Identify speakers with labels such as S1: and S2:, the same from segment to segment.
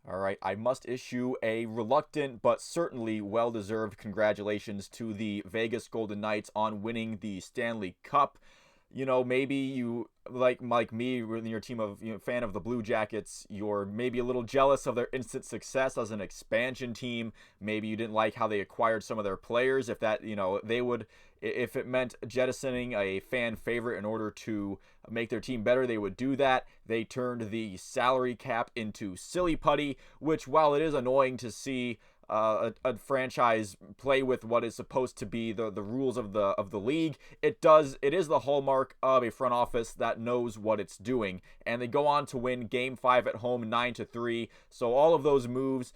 S1: All right, I must issue a reluctant but certainly well deserved congratulations to the Vegas Golden Knights on winning the Stanley Cup. Maybe you like me when you're a team of fan of the Blue Jackets, you're maybe a little jealous of their instant success as an expansion team. Maybe you didn't like how they acquired some of their players. If that they would, if it meant jettisoning a fan favorite in order to make their team better, they would do that. They turned the salary cap into silly putty, which, while it is annoying to see a franchise play with what is supposed to be the rules of the league, it is the hallmark of a front office that knows what it's doing. And they go on to win Game 5 at home 9-3. So all of those moves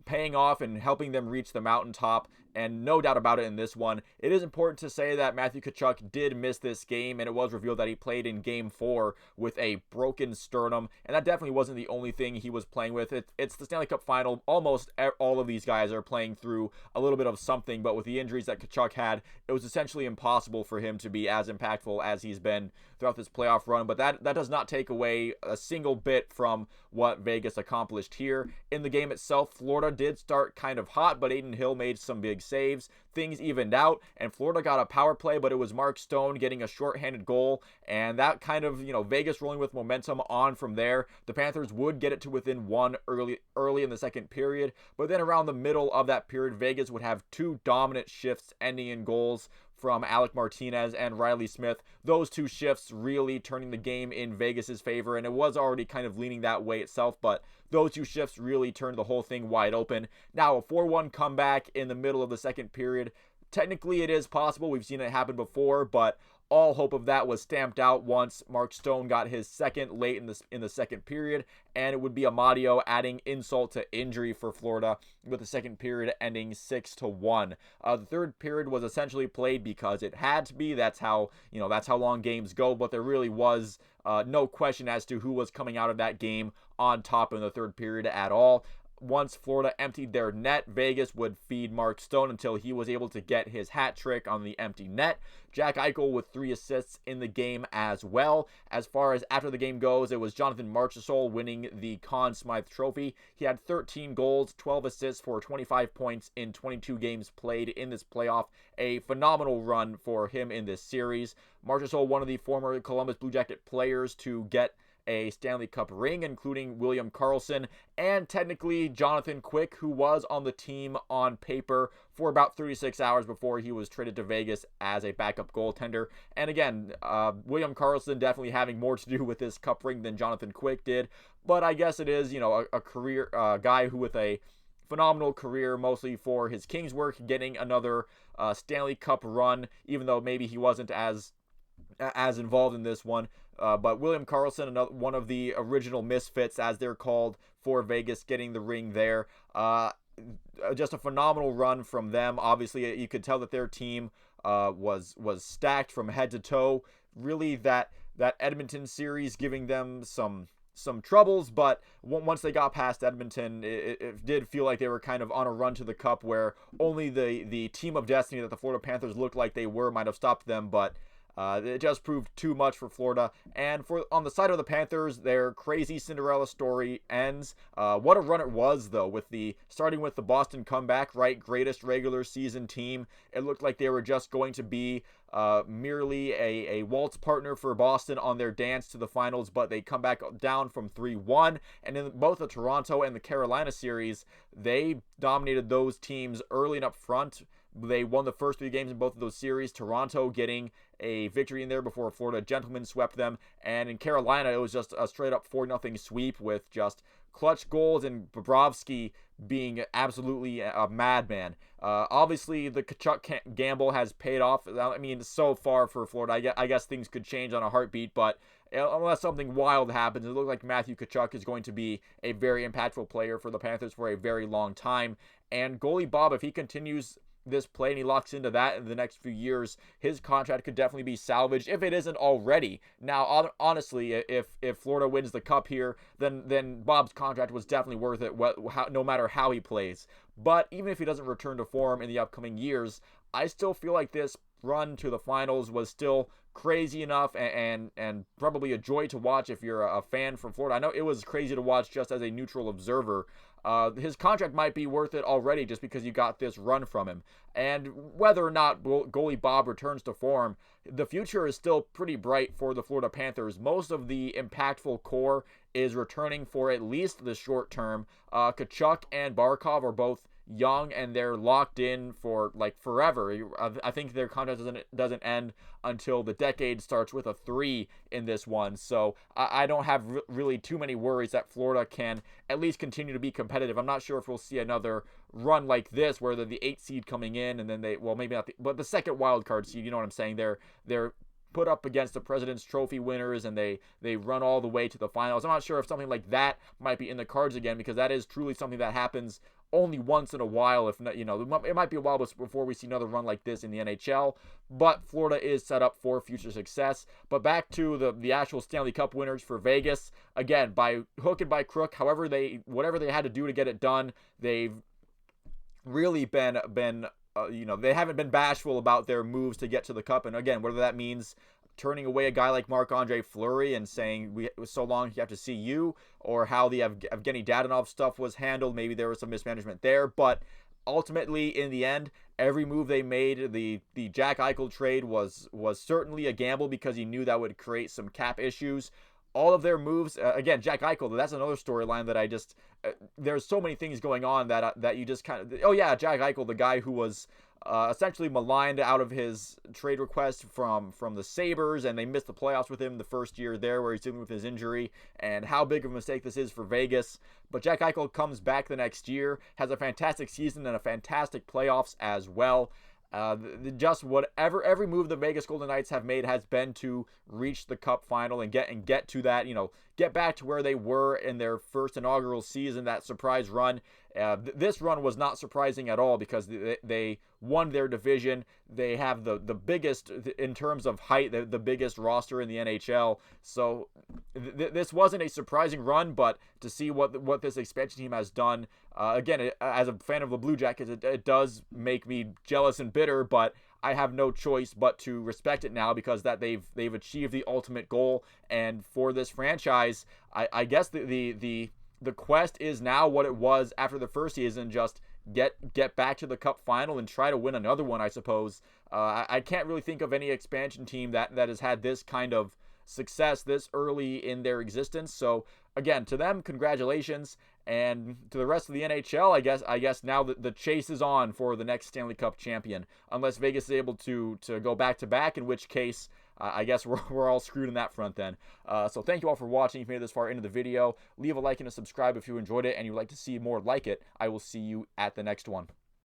S1: paying off and helping them reach the mountaintop. And no doubt about it, in this one, it is important to say that Matthew Tkachuk did miss this game, and it was revealed that he played in Game 4 with a broken sternum, and that definitely wasn't the only thing he was playing with. It's the Stanley Cup Final. Almost all of these guys are playing through a little bit of something, but with the injuries that Tkachuk had, it was essentially impossible for him to be as impactful as he's been throughout this playoff run. But that does not take away a single bit from what Vegas accomplished here. In the game itself, Florida did start kind of hot, but Adin Hill made some big saves. Things evened out, and Florida got a power play, but it was Mark Stone getting a shorthanded goal, and that kind of, Vegas rolling with momentum on from there. The Panthers would get it to within one early in the second period, but then around the middle of that period, Vegas would have two dominant shifts ending in goals from Alec Martinez and Riley Smith. Those two shifts really turning the game in Vegas's favor, and it was already kind of leaning that way itself, but those two shifts really turned the whole thing wide open. Now, a 4-1 comeback in the middle of the second period. Technically, it is possible. We've seen it happen before, but all hope of that was stamped out once Mark Stone got his second late in the second period, and it would be Amadio adding insult to injury for Florida, with the second period ending 6-1. The third period was essentially played because it had to be. That's how long games go. But there really was no question as to who was coming out of that game on top in the third period at all. Once Florida emptied their net, Vegas would feed Mark Stone until he was able to get his hat trick on the empty net. Jack Eichel with 3 assists in the game as well. As far as after the game goes, it was Jonathan Marchessault winning the Conn Smythe Trophy. He had 13 goals, 12 assists for 25 points in 22 games played in this playoff. A phenomenal run for him in this series. Marchessault, one of the former Columbus Blue Jacket players to get a Stanley Cup ring, including William Karlsson and technically Jonathan Quick, who was on the team on paper for about 36 hours before he was traded to Vegas as a backup goaltender. And again, William Karlsson definitely having more to do with this cup ring than Jonathan Quick did, but I guess it is, a career guy who with a phenomenal career, mostly for his Kings work, getting another Stanley Cup run, even though maybe he wasn't as involved in this one. But William Karlsson, another one of the original misfits, as they're called, for Vegas, getting the ring there. Just a phenomenal run from them. Obviously, you could tell that their team was stacked from head to toe. Really, that Edmonton series giving them some troubles, but once they got past Edmonton, it did feel like they were kind of on a run to the cup, where only the team of destiny that the Florida Panthers looked like they were might have stopped them, but it just proved too much for Florida. And on the side of the Panthers, their crazy Cinderella story ends. What a run it was, though, starting with the Boston comeback, right? Greatest regular season team. It looked like they were just going to be merely a waltz partner for Boston on their dance to the finals, but they come back down from 3-1. And in both the Toronto and the Carolina series, they dominated those teams early and up front. They won the first 3 games in both of those series. Toronto getting a victory in there before Florida gentlemen swept them. And in Carolina, it was just a straight up 4-0 sweep with just clutch goals and Bobrovsky being absolutely a madman. Obviously, the Tkachuk gamble has paid off. I mean, so far for Florida, I guess things could change on a heartbeat, but unless something wild happens, it looks like Matthew Tkachuk is going to be a very impactful player for the Panthers for a very long time. And goalie Bob, if he continues this play and he locks into that in the next few years, his contract could definitely be salvaged if it isn't already. Now, honestly, if Florida wins the cup here, then Bob's contract was definitely worth it, no matter how he plays. But even if he doesn't return to form in the upcoming years, I still feel like this run to the finals was still crazy enough and probably a joy to watch if you're a fan from Florida. I know it was crazy to watch just as a neutral observer. His contract might be worth it already just because you got this run from him. And whether or not goalie Bob returns to form, the future is still pretty bright for the Florida Panthers. Most of the impactful core is returning for at least the short term. Tkachuk and Barkov are both young and they're locked in for like forever. I think their contract doesn't end until the decade starts with a 3 in this one. So I don't have really too many worries that Florida can at least continue to be competitive. I'm not sure if we'll see another run like this where they're the 8 seed coming in and then maybe not, but the second wild card seed, you know what I'm saying? They're put up against the President's Trophy winners and they run all the way to the finals. I'm not sure if something like that might be in the cards again, because that is truly something that happens only once in a while. If not, it might be a while before we see another run like this in the NHL, but Florida is set up for future success. But back to the actual Stanley Cup winners for Vegas, again, by hook and by crook, whatever they had to do to get it done, they've really been they haven't been bashful about their moves to get to the cup. And again, whether that means turning away a guy like Marc-Andre Fleury and saying, "We so long you have to see you," or how the Evgeny Dadonov stuff was handled. Maybe there was some mismanagement there, but ultimately, in the end, every move they made, the Jack Eichel trade was certainly a gamble because he knew that would create some cap issues. All of their moves, again, Jack Eichel, that's another storyline that I just, there's so many things going on that you just kind of, oh yeah, Jack Eichel, the guy who was essentially maligned out of his trade request from the Sabres, and they missed the playoffs with him the first year there where he's dealing with his injury, and how big of a mistake this is for Vegas. But Jack Eichel comes back the next year, has a fantastic season and a fantastic playoffs as well. Just every move the Vegas Golden Knights have made has been to reach the Cup final and get to that, get back to where they were in their first inaugural season, that surprise run. This run was not surprising at all because they won their division. They have the biggest, in terms of height, the biggest roster in the NHL. So this wasn't a surprising run, but to see what this expansion team has done, again, as a fan of the Blue Jackets, it does make me jealous and bitter, but I have no choice but to respect it now because that they've achieved the ultimate goal. And for this franchise, I guess the quest is now what it was after the first season, just get back to the Cup final and try to win another one, I suppose. I can't really think of any expansion team that has had this kind of success this early in their existence. So again, to them, congratulations. And to the rest of the NHL, I guess now the chase is on for the next Stanley Cup champion, unless Vegas is able to go back to back, in which case I guess we're all screwed in that front then. So thank you all for watching. If you made it this far into the video, leave a like and a subscribe if you enjoyed it and you'd like to see more like it. I will see you at the next one.